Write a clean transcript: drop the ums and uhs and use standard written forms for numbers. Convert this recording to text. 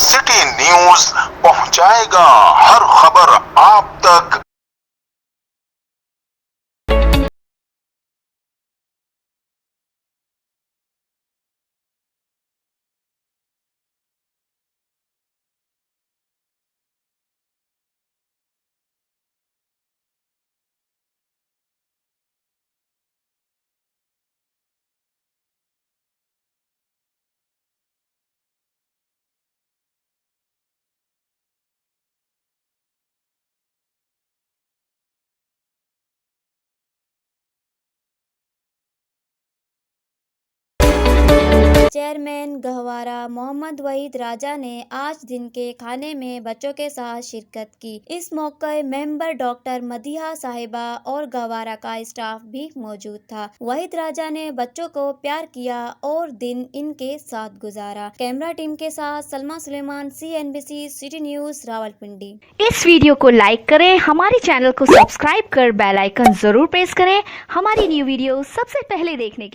City news पहुंचाएगा हर खबर आप तक। चेयरमैन गहवारा मोहम्मद वहीद राजा ने आज दिन के खाने में बच्चों के साथ शिरकत की। इस मौके मेंबर डॉक्टर मदीहा साहिबा और गहवारा का स्टाफ भी मौजूद था। वहीद राजा ने बच्चों को प्यार किया और दिन इनके साथ गुजारा। कैमरा टीम के साथ Salma Suleman, CNBC City News, Rawalpindi. इस वीडियो को लाइक करें, हमारे चैनल को सब्सक्राइब कर बेल आइकन जरूर प्रेस करें हमारी न्यू वीडियो सबसे पहले देखने के लिए।